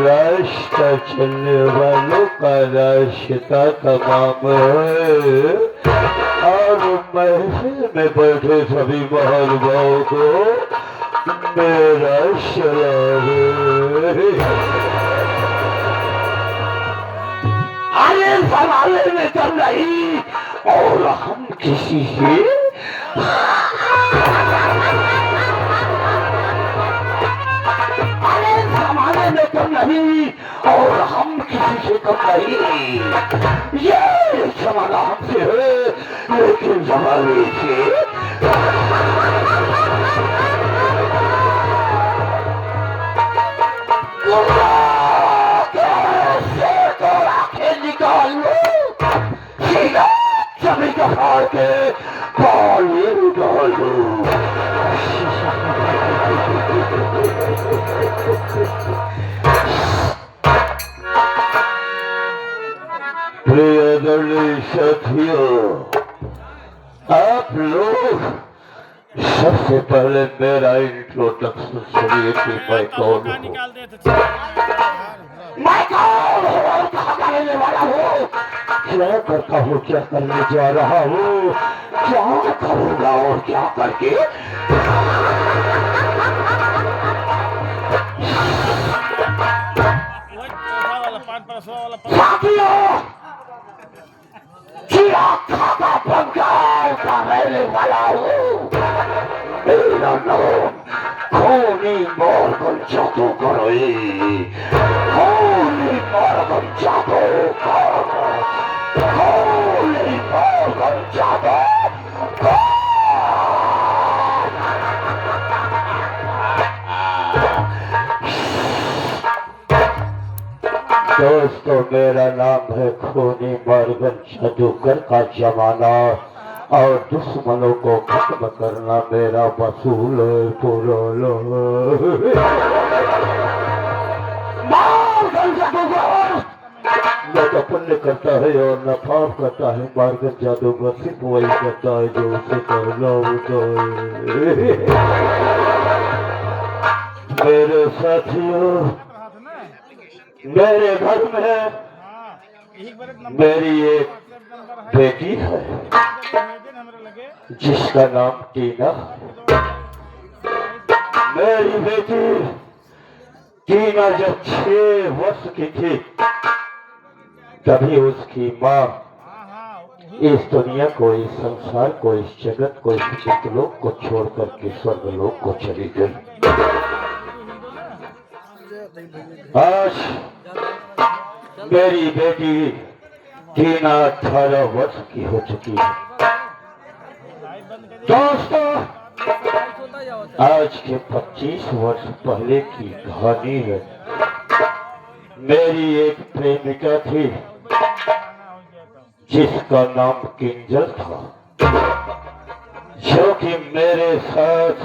रास्ता चलने वालों का रास्ता तमाम है और महफिल में बैठे सभी महानुभावों को मेरा सलाम है। अरे जमाने में तो नहीं और हम किसी से जमाने में कम नहीं और हम किसी से कम नहीं। ये जमाना हमसे है लेकिन जमाने से निकाल लो सीधा सभी का फाड़ के पानी निकाल लो। प्रिय साथियों, आप लोग सबसे पहले मेरा इंट्रोडक्शन सुनिए कि मैं कौन हूँ। मैं कौन हूँ, कहाँ का रहने वाला हूँ, क्या करता हूँ, क्या करने जा रहा हूँ, क्या करूँगा और क्या करके। साथियों, बंगाल का रहने वाला हूँ। मेरा नाम खूनी मॉर्गन जादूगर है। खूनी मॉर्गन जादूगर, खूनी मॉर्गन जादूगर। दोस्तों, मेरा नाम है खूनी मॉर्गन जादूगर का जमाना और दुश्मनों को खत्म करना मेरा वसूल है। पुराना मॉर्गन जादूगर न तो पुण्य करता है और न पाप करता है। मॉर्गन जादूगर सिर्फ वही करता है जो उसे करना होता है। मेरे साथियों, मेरे घर में मेरी एक बेटी है जिसका नाम टीना है। मेरी बेटी टीना जब 6 वर्ष की थी तभी उसकी माँ इस दुनिया को, इस संसार को, इस जगत को, इस चित्रलोक को छोड़ करके स्वर्गलोक को चली गई। आज मेरी बेटी टीना 18 वर्ष की हो चुकी है। दोस्तों, आज के 25 वर्ष पहले की कहानी है। मेरी एक प्रेमिका थी जिसका नाम किंजल था, जो कि मेरे साथ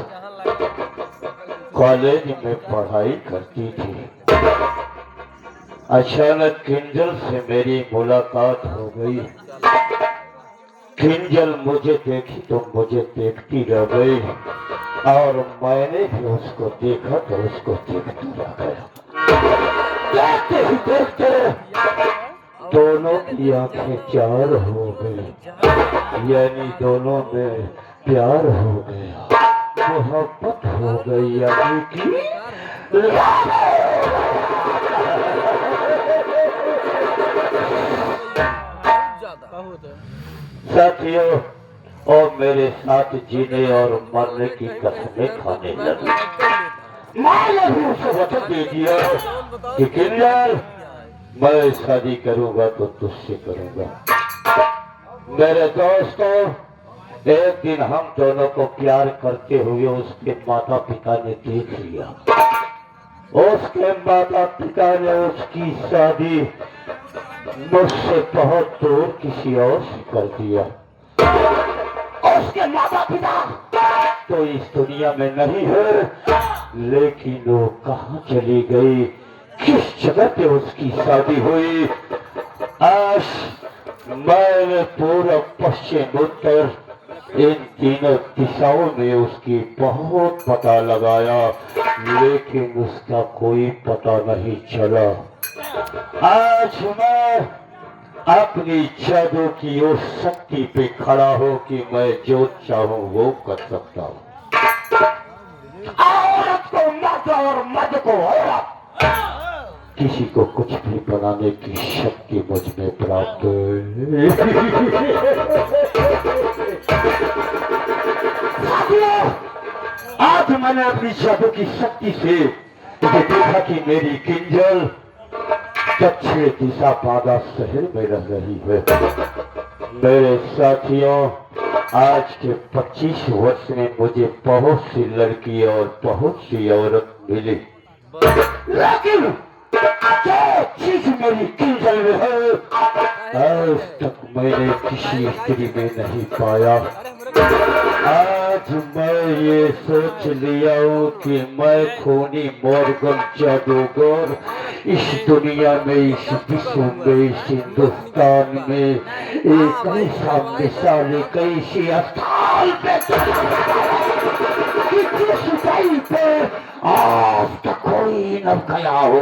कॉलेज में पढ़ाई करती थी। अचानक किंजल से मेरी मुलाकात हो गई। किंजल मुझे देखी तो मुझे देखती रह गई और मैंने भी उसको देखा तो उसको देखती रह गया। देखते ही देखते दोनों की आंखें चार हो गई, यानी दोनों में प्यार हो गया, मोहब्बत हो गई, यानी कि साथियों, और मेरे साथ जीने और मरने की कसमें खाने लगी। मैंने भी उसे वचन दे दिया कि किंजल, मैं शादी करूंगा तो तुझसे करूंगा। मेरे दोस्तों, एक दिन हम दोनों को प्यार करते हुए उसके माता पिता ने देख लिया। उसके माता पिता ने उसकी शादी मुझसे बहुत दूर किसी और से कर दिया। उसके माता पिता तो इस दुनिया में नहीं है, लेकिन वो कहाँ चली गई, किस जगह पे उसकी शादी हुई। आज मैंने पूरा पश्चिम उत्तर इन तीनों दिशाओं में उसकी बहुत पता लगाया, लेकिन उसका कोई पता नहीं चला। आज मैं अपनी जादू की उस शक्ति पे खड़ा हो कि मैं जो चाहूं वो कर सकता हूं। औरत को मर्द और मर्द को औरत, किसी को कुछ भी बनाने की शक्ति मुझ में प्राप्त है। आज मैंने अपनी जादू की शक्ति से ये देखा कि मेरी किंजल दक्षिण दिशा बाधा शहर में रह रही है। मेरे साथियों, आज के 25 वर्ष में मुझे बहुत सी लड़की और बहुत सी औरत मिली, लेकिन जो चीज मेरी किंजल में है आज तक मैंने किसी स्त्री में नहीं पाया। आज मैं ये सोच लिया हूँ कि मैं खूनी मोरगन जादूगर इस दुनिया में, इस विश्व में, इस हिंदुस्तान में एक ऐसा मिसाल, एक ऐसी स्थान पे कि जिस ऊंचाई पे आज तक कोई न गया हो।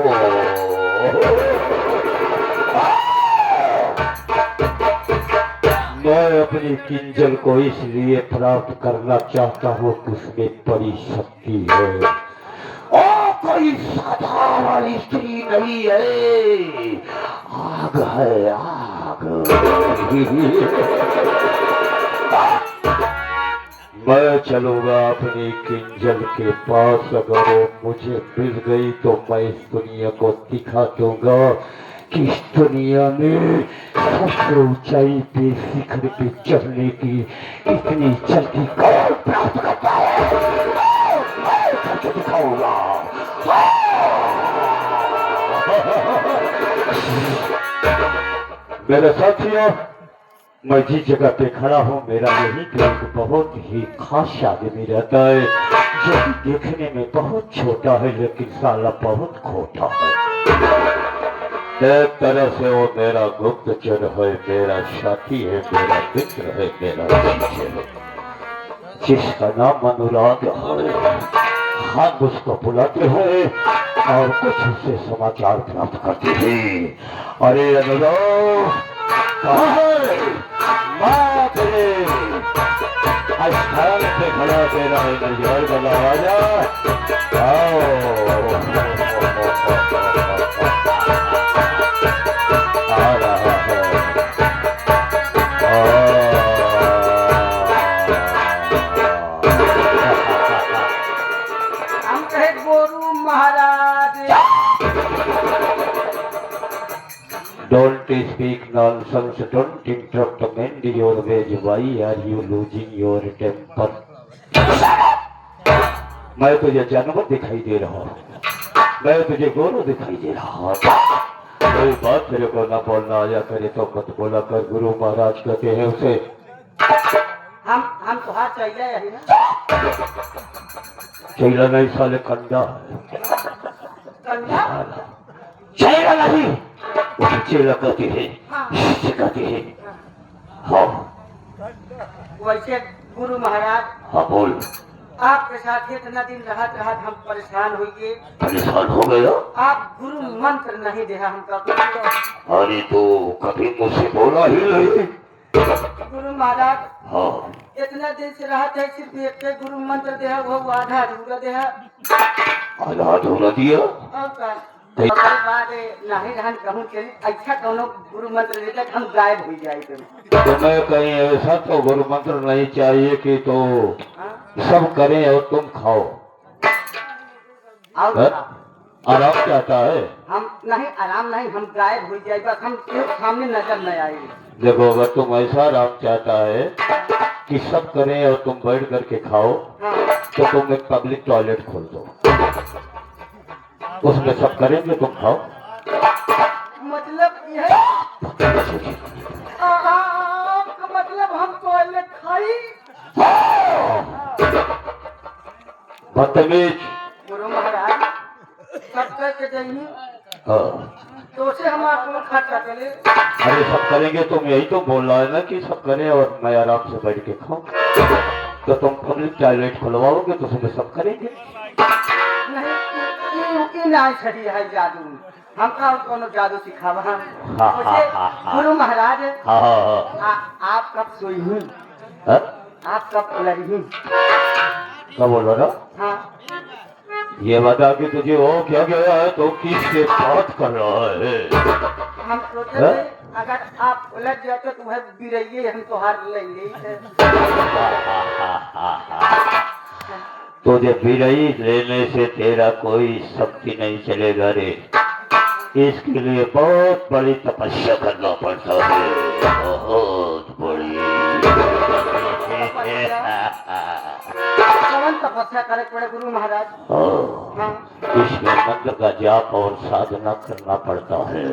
मैं अपनी किंजल को इसलिए प्राप्त करना चाहता हूँ कि उसमें बड़ी शक्ति है। ओ कोई साधारण स्त्री नहीं है, आग है, आग। मैं चलूंगा अपनी किंजल के पास, अगर वो मुझे मिल गई तो मैं इस दुनिया को दिखा दूंगा कि इस दुनिया में सबसे ऊंचाई पे, शिखर पे चढ़ने की इतनी जल्दी कौन प्राप्त करता है। मैं करके दिखाऊंगा। मेरे साथियों, मैं जिस जगह पे खड़ा हूँ मेरा यही एक बहुत ही खास आदमी रहता है, जो देखने में बहुत छोटा है लेकिन साला बहुत खोटा है। एक तरह से वो मेरा गुप्तचर है, मेरा साथी है, मेरा मित्र है, मेरा शिष्य है, जिसका नाम अनुराग है। हम उसको बुलाते हैं और कुछ उससे समाचार प्राप्त करते हैं। अरे अनुराग कहाँ है? मैं तेरे स्थान पे खड़ा तेरा इंतजार कर रहा, आजा। आओ आ रहा है। हम कहे गोरू महाराज। Don't speak nonsense. Don't interrupt the man. Your ways. Why are you losing your temper? मैं तुझे जानवर दिखाई दे रहा हूँ, मैं तुझे गोरू दिखाई दे रहा हूँ। कोई बात तेरे को ना बोलना आया करे तो मत बोला कर। गुरु महाराज कहते हैं उसे, हम तो हाथ चाहिए यही ना। चैला नहीं साले कंडा है। कन्या चैला नहीं, उसे चैला कहते हैं, शिष्य कहते हैं। हाँ वैसे गुरु महाराज, हाँ बोल। आपके साथ इतना दिन रहत रहत हम परेशान हो गए। परेशान हो गया? आप गुरु मंत्र नहीं दे हमका। अरे तो कभी मुझसे बोला ही नहीं। गुरु महाराज, हाँ इतना दिन से रहत है, सिर्फ एक गुरु मंत्र दे, वो आधा अधूरा दे। आधा अधूरा दिया और का बाद नहीं रहन कहूँ के अच्छा कौनो गुरु मंत्र देता हम गायब हो जाए। तुम्हें कहीं ऐसा तो गुरु मंत्र नहीं चाहिए कि तो सब करें और तुम खाओ। आराम चाहता है? हम नहीं, आराम नहीं, हम गायब हो जाए, बस हम सामने नजर न आए। देखो, अगर तुम ऐसा आराम चाहता है कि सब करें और तुम बैठ करके खाओ, तो तुम एक पब्लिक टॉयलेट खोल दो, उसमें सब करेंगे तुम खाओ। मतलब यह मतलब हम टॉयलेट खाई? बदतमीज। गुरु महाराज सब करके जाइए। तो से हम आपको खर्चा करें। अरे सब करेंगे, तुम यही तो बोल रहा है ना कि सब करें और मैं आराम से बैठ के खाऊं। तो तुम पब्लिक टॉयलेट खुलवाओगे तो उसमें सब करेंगे। नहीं ना छड़ी है जादू, हमका कोनो जादू सिखावा हम। हाँ, मुझे हाँ, हाँ, हाँ। गुरु महाराज हाँ हाँ आप कब सोई हूँ, हाँ। आप कब उलरी हूँ? क्या बोल रहा? हाँ ये बता कि तुझे हो क्या गया है, तो किससे बात कर रहा है? हम सोचे हाँ? थे अगर आप उलझ जाते तो वह बिरइये हम तो हार लेंगे। तुझे बिरई लेने से तेरा कोई शक्ति नहीं चलेगा रे। इसके लिए बहुत बड़ी तपस्या करना पड़ता है, बहुत बड़ी। कौन तपस्या करे पड़े गुरु महाराज? हाँ इसमें मंत्र का जाप और साधना करना पड़ता है।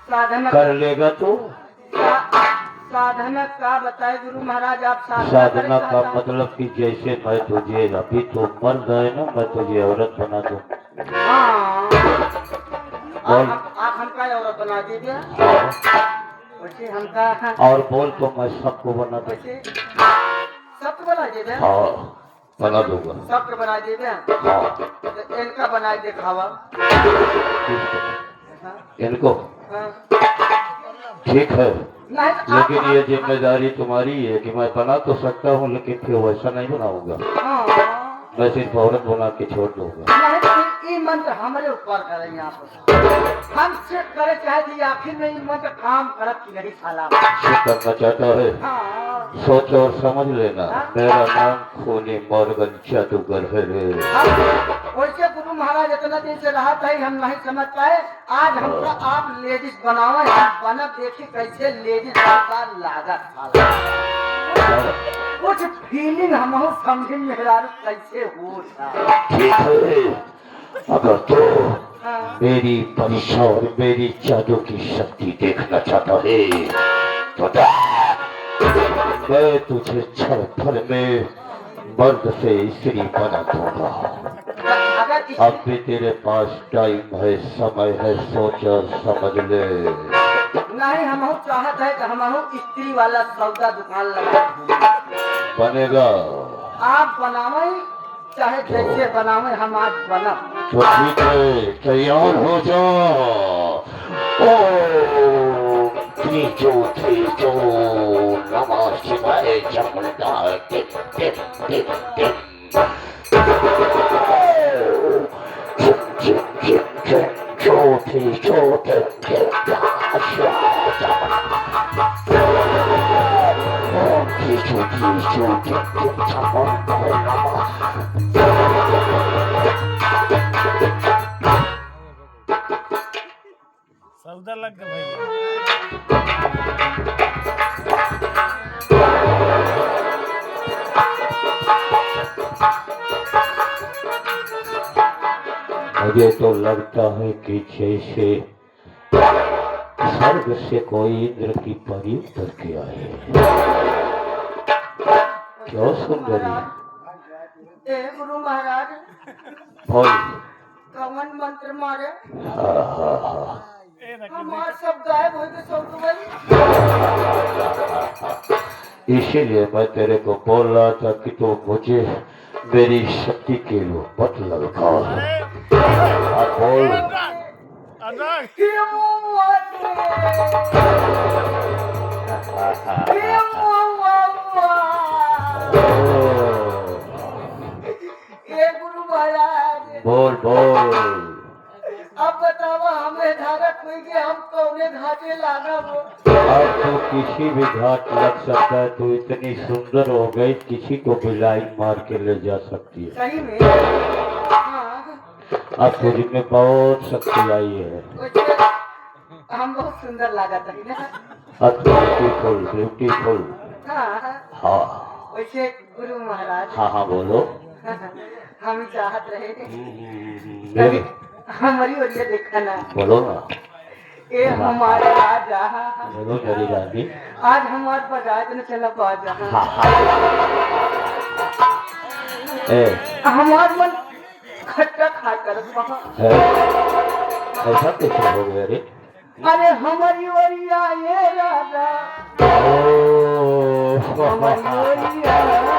साधना कर लेगा तो? साधना का बताए गुरु महाराज, आप साधना का मतलब कि जैसे मैं तुझे अभी तो मर्द है ना, मैं तुझे औरत बना दूं। हाँ बोल। आप हमका औरत बना दीजिए। हाँ। वैसे हमका और बोल तो मैं सबको बना दूं। वैसे सबको बना दीजिए। हाँ बना दूंगा। सबको बना दीजिए। हाँ तो इनका बना दिखावा। इनको हाँ। ठीक है, नहीं तो आप लेकिन ये जिम्मेदारी तुम्हारी है कि मैं बना तो सकता हूँ, लेकिन फिर वैसा नहीं बनाऊंगा। हाँ। मैं सिर्फ औरत बना के छोड़ दूंगा। नहीं तो ये मंत्र हमारे ऊपर करेंगे आप। हम चेक करे चाहे थी आखिर में ये मंत्र काम करत की नहीं साला। चेक करना चाहता है? हाँ। सोच और समझ लेना, मेरा नाम खूनी मॉर्गन जादूगर है रे। वैसे गुरु महाराज इतना दिन से रहा था हम नहीं समझ पाए, आज हमका आप लेडीज बनावे, हम बनब देखी कैसे लेडीज का लागत कुछ फीलिंग हम समझे मेहरारू कैसे होता। ठीक है, अगर तो हाँ। मेरी परीक्षा और मेरी जादू की शक्ति देखना चाहता है तो मैं तुझे क्षण भर में मर्द से स्त्री बना दूंगा। अब भी तेरे पास टाइम है, समय है, सोच और समझ ले। नहीं हम चाहत है कि हम स्त्री वाला सौदा दुकान लगा बनेगा। आप बनावे चाहे जैसे बनावे हम आज बनब। तो ठीक है, तैयार हो जाओ। ओ त्रिजो नमः शिवाय Chamunda tip tip tip tip. सौदा लग गया भैया। मुझे तो लगता है कि जैसे स्वर्ग से कोई इंद्र की परी उतर के आए। क्यों सुंदरी? ए गुरु महाराज बोल। कवन मंत्र मारे ए रखी हमार सब गायब हो गए सब भाई। इसीलिए मैं तेरे को बोल रहा था कि तू मुझे मेरी शक्ति के लिए मत लगा। अब बोल। अनुराग ए गुरु महाराज बोल बोल। अब बतावा हमें धारक हुई कि हम कौने घाटे लागा वो। अब तो किसी भी घाट लग सकता है। तू इतनी सुंदर हो गई, किसी को भी लाइन मार के ले जा सकती है। सही में हाँ। अब तुझ में बहुत शक्ति आई है। वैसे हम बहुत सुंदर लगा था ना। अब ब्यूटीफुल ब्यूटीफुल। हाँ हाँ वैसे गुरु महाराज हाँ हाँ बोलो। हम चाहत रहे मेरी हमारी और ये देखा ना बोलो ना। ए हमारे राजा बोलो मेरी रानी। आज हमारे बजाज न चला बाजा। हाँ हाँ। ए हमार मन खट्टा खा कर है। ऐसा कैसे हो गया रे? अरे हमारी ओरिया ये राजा ओ, हमारी ओरिया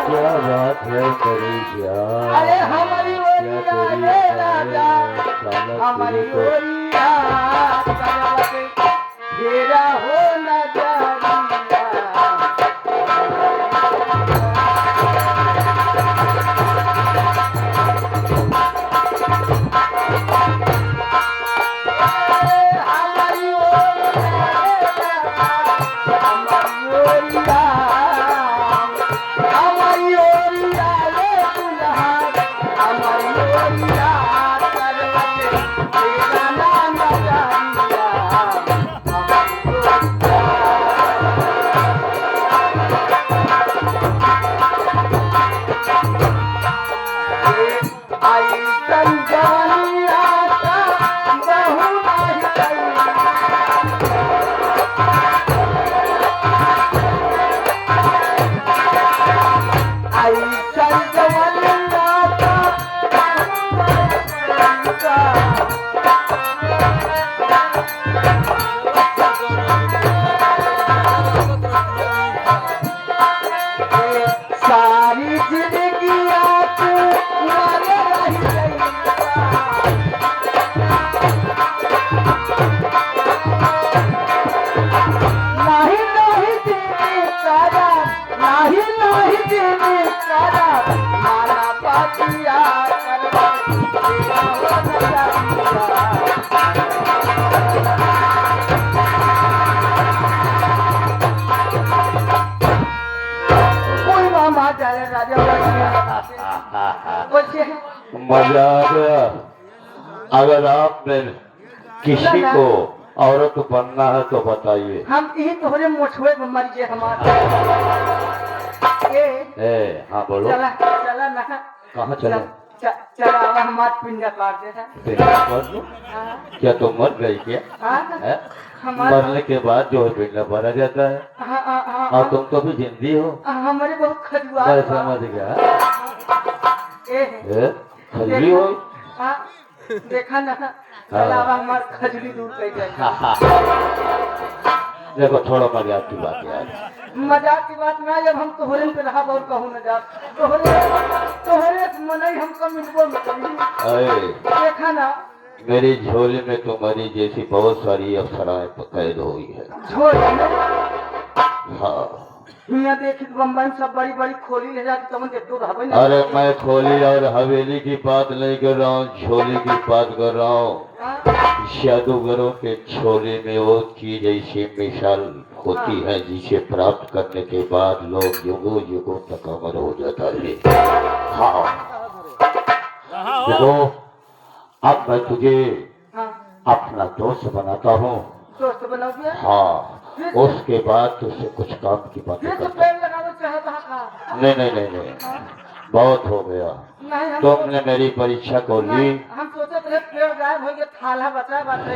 क्या बात है मेरी जान। अरे हमारी क्या ओरिया तेरी ये जान राजा है, साला हमारी तेरे को ओरिया करवट घेरा हो नजरिया हमारी ओरिया हमारी ओरिया रे दुल्हा हमारी ओरिया करवट घेरा ना नजरिया हमारी आई संजनिया का बहु आई संजनिया का सारी जिंदगी आप मारे रही नहीं नहीं देने सारा नहीं नहीं देने सारा माना पातिया करवा कोई मामा जाए राजा बच्चे मजा आ गया। अगर आपने किसी को औरत बनना है तो बताइए। हम यही तोहरे मोछुए में मर गए हमारे हाँ बोलो। चला चला ना कहाँ चलो? चला अब हमारे पिंडा काट दे है मर लो। क्या तुम मर गई क्या? है? मरने के बाद जो है पिंडा भरा जाता है। और तुम तो भी जिंदी हो। हमारे बहुत खजुआ मैं समझ गया। खजरी हो? देखा ना चला अब हमारे खजरी दूर कर जाए। देखो छोड़ो मजाक की बात यार। मजाक की बात ना जब हम तोहरे पे रहा और कहूँ न जा तोहरे तोहरे मन ही हमको मिलबो में देखा ना मेरी झोली में तुम्हारी जैसी बहुत सारी अप्सराएं कैद हुई है। झोली में हाँ दुनिया देखी बम्बई में सब बड़ी बड़ी खोली ले जाती तुम देखते रहबे ना। अरे मैं खोली और हवेली की बात नहीं कर रहा हूँ, झोली की बात कर रहा हूँ। जादूगरों के झोले में वो चीज ऐसी मिसाल होती है जिसे प्राप्त करने के बाद लोग युगों युगों तक अमर हो जाता है। हाँ देखो अब मैं तुझे अपना दोस्त बनाता हूँ। दोस्त बनाओगे? हाँ उसके बाद तुझसे कुछ काम की बातें ये तो करता पेड़ लगाओ चाहता था। नहीं नहीं नहीं नहीं बहुत हो गया। नहीं हम तुमने मेरी परीक्षा को ली। हम सोचे थे पेड़ गायब हो गया थाला बचा बाटे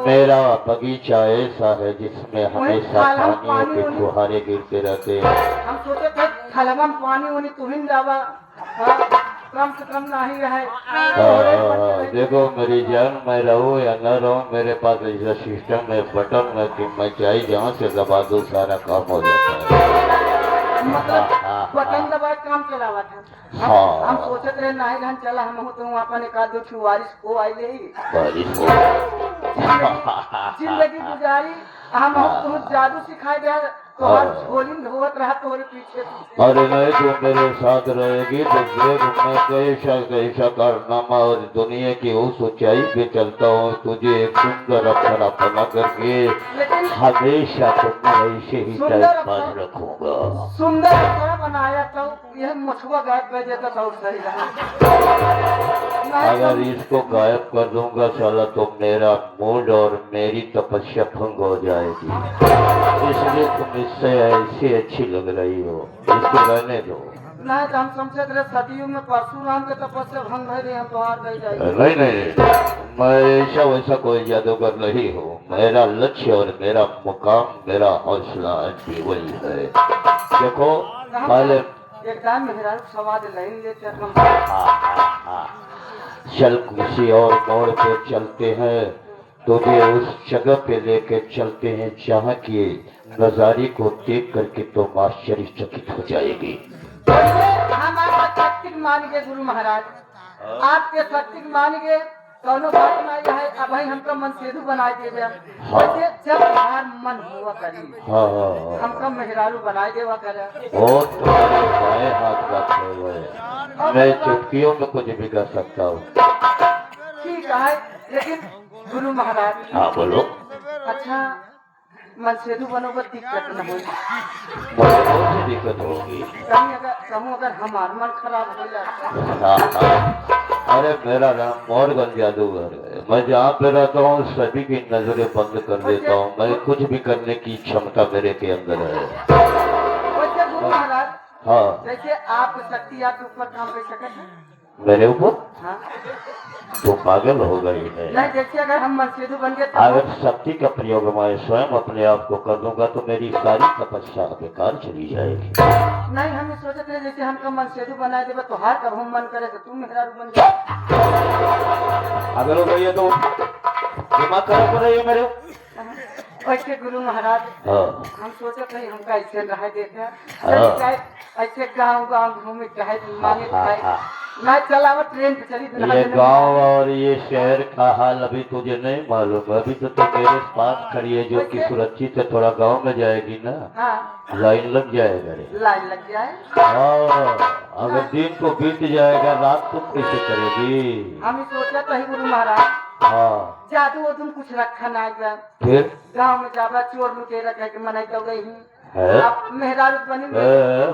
मेरा बगीचा ऐसा है जिसमें हमेशा पानी के फुहारे गिरते रहते हैं। हम सोचे थे थालवा में पानी उनी तुम्हें जावा कम से कम नहीं रहे। देखो मेरी जान मैं रहूं या न रहूं मेरे पास ऐसा सिस्टम है बटन है कि मैं चाहे जहाँ से दबा दूं सारा काम हो जाता है। मतलब बटन दबा काम चलावा था। हम सोचते रहे नहीं रहन चला हम तो अपन एक आध दो वारिस को आई ले जिंदगी गुजारी हम तुम जादू सिखाई दे तो हर झोली में धोवत रहा तोहरे पीछे। अरे नहीं तू मेरे साथ रहेगी तो देख मैं कैसा कैसा कारनामा और दुनिया की उस ऊंचाई पे चलता हूँ तुझे एक सुंदर अप्सरा बना करके हमेशा तुम्हें ऐसे ही टाइम पास रखूंगा। सुंदर अप्सरा बनाया तो यह मछुआ गायब कर देता था सही रहा। अगर इसको गायब कर दूंगा साला तो मेरा मूड और मेरी तपस्या भंग हो जाएगी। इसलिए तुम इससे ऐसी अच्छी लग रही हो इसको रहने दो। नहीं तो हम समझे थे सदियों में परशुराम के तपस्या भंग है हम तो हार नहीं जाएंगे। नहीं नहीं मैं ऐसा वैसा कोई जादूगर नहीं हूँ। मेरा लक्ष्य और मेरा मुकाम मेरा हौसला भी वही है। देखो पहले एक टाइम मेहरा सवाद लाइन लेते चल किसी और मोड़ पे चलते हैं, तुझे उस जगह पे लेके चलते हैं जहाँ की नजारे को देख करके तुम आश्चर्यचकित हो जाएगी। हम आपका शक्ति मान गए गुरु महाराज, आपके शक्ति मान गए। कौनो बात नहीं है, अब ही हमका मन सेधु बना देवे। वैसे जब हमार मन हुआ करी हाँ हमका मेहरारू बना देवा करे। और तुम्हारे बाएं हाथ का खेल है, मैं चुटकियों में कुछ भी कर सकता हूँ। ठीक है, लेकिन गुरु महाराज हाँ बोलो। अच्छा मन सेधु बनोगे दिक्कत न होगी? मुझे कौन सी दिक्कत होगी? कहूँ अगर हमार मन खराब हो जाए? हाँ, अरे मेरा नाम मोरगन जादूगर है। मैं जहाँ पे रहता हूँ सभी की नजरें बंद कर देता हूँ। मैं कुछ भी करने की क्षमता मेरे के अंदर है। वैसे गुरु महाराज हाँ, जैसे आप शक्ति आपके ऊपर काम कर सकते हैं? मेरे ऊपर हाँ तो पागल हो गई है। नहीं, जैसे अगर हम मनसेधु बन गए तो अगर शक्ति का प्रयोग मैं स्वयं अपने आप को कर दूंगा तो मेरी सारी तपस्या बेकार चली जाएगी। नहीं, हम ये सोचते हैं जैसे हमको मनसेधु बना देवे तो हार कब हम मन करे तो तुम मेहरारू बन जाए। अगर हो गई है तो दिमाग खराब हो रही है मेरे। वैसे गुरु महाराज हाँ हम सोचते हैं हमका ऐसे रह देते हाँ। चाहे ऐसे गाँव गाँव घूमे चाहे मांगे हाँ, हाँ। मैं चलावा ट्रेन पे चली ये गांव और ये शहर का हाल अभी तुझे नहीं मालूम है। अभी तो तू मेरे पास खड़ी है जो कि सुरक्षित है। थोड़ा गांव में जाएगी ना, हाँ लाइन लग जाएगा रे। लाइन लग जाए। हाँ, अगर दिन तो बीत जाएगा, रात तो कैसे करेगी? हम सोचते हैं गुरु महाराज हाँ जादू तुम कुछ रखा ना गया, फिर गाँव में जाबा चोर लुटेरा कह के मनाई तो गई हूँ। है? आप मेहरारू बनी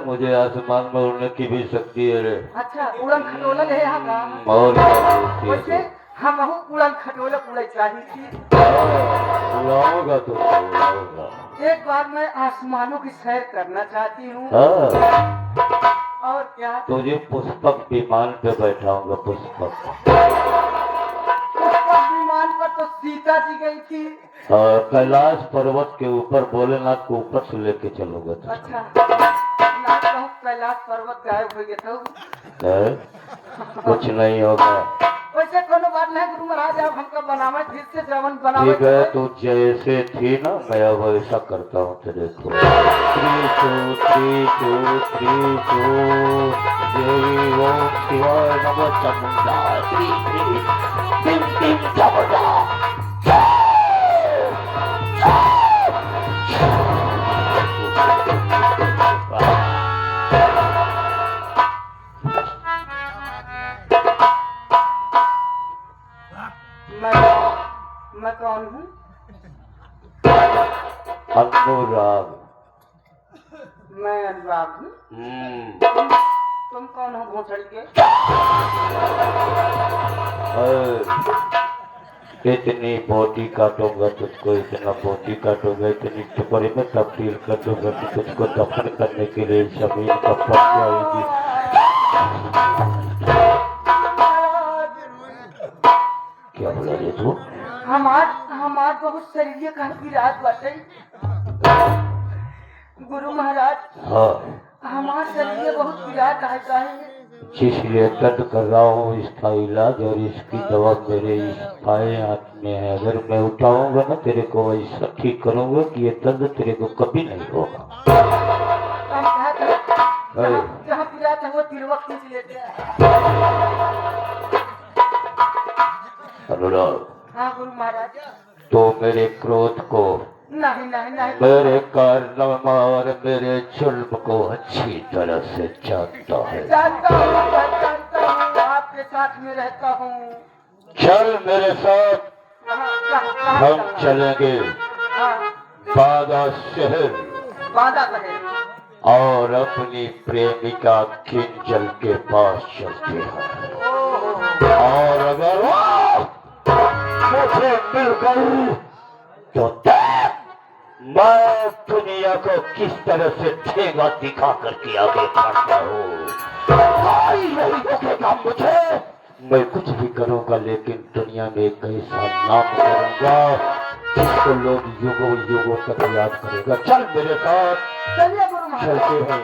मुझे आसमान में उड़ने की भी शक्ति है रे। अच्छा उड़न खटोला है यहाँ का? और वैसे हम उड़न खटोला उड़े चाहिए थी। उड़ाऊंगा तो उड़ाऊंगा। एक बार मैं आसमानों की सैर करना चाहती हूँ। हाँ, और क्या तुझे पुष्पक विमान पे बैठाऊंगा। पुष्पक विमान पर तो सीता जी गई थी। कैलाश पर्वत के ऊपर भोलेनाथ को ऊपर से लेके चलोगे तो। अच्छा ना कहूँ कैलाश पर्वत गायब हो गया तो कुछ नहीं होगा। वैसे कोनो बात नहीं गुरु महाराज, आप हमको बनावे फिर से जवन बनावे। ठीक है, तू जैसे थी ना मैं अब ऐसा करता हूँ तेरे को। 3 2 3 2 3 2 जय ओम शिवाय नमः चामुंडा 3 3 टिम टिम चामुंडा। मैं कौन हूँ? अनुराग। मैं अनुराग हूँ। तुम कौन हो भोसड़ी के? इतनी बोटी काटूंगा तुझको, इतना बोटी काटूंगा, इतनी टुकड़े में तब्दील कर दूंगा कि तुझको दफन करने के लिए जमीन का पट जाएगी। क्या बोला रे तू? हमार बहुत शरीर का विराट बाटे गुरु महाराज। हाँ, हमार शरीर बहुत विराट रहता है। इसलिए दर्द कर रहा हूँ। इसका इलाज और इसकी दवा मेरे इस बाएं हाथ में है। अगर मैं उठाऊंगा ना तेरे को ऐसा ठीक करूंगा कि ये दर्द तेरे को कभी नहीं होगा। जहाँ विराट है वो तिलवा खींच लेते हैं। अनुराग, हाँ गुरु महाराज। तो मेरे क्रोध को, नहीं नहीं नहीं मेरे कारनामा और मेरे जुल्म को अच्छी तरह से जानता है। जानता हूँ आपके साथ में रहता हूँ। चल मेरे साथ, हम चलेंगे बादा शहर बादा शहर और अपनी प्रेमिका किंजल के पास चलते हैं। और अगर मुझे मिल गई तो मैं दुनिया को किस तरह से ठेगा दिखा करके आगे बढ़ता हूँ। नहीं रुकेगा मुझे। मैं कुछ भी करूंगा लेकिन दुनिया में एक ऐसा नाम करूंगा जिसको लोग युगों युगों तक याद करेगा। चल मेरे साथ, चलिए गुरु महाराज। चलते हैं।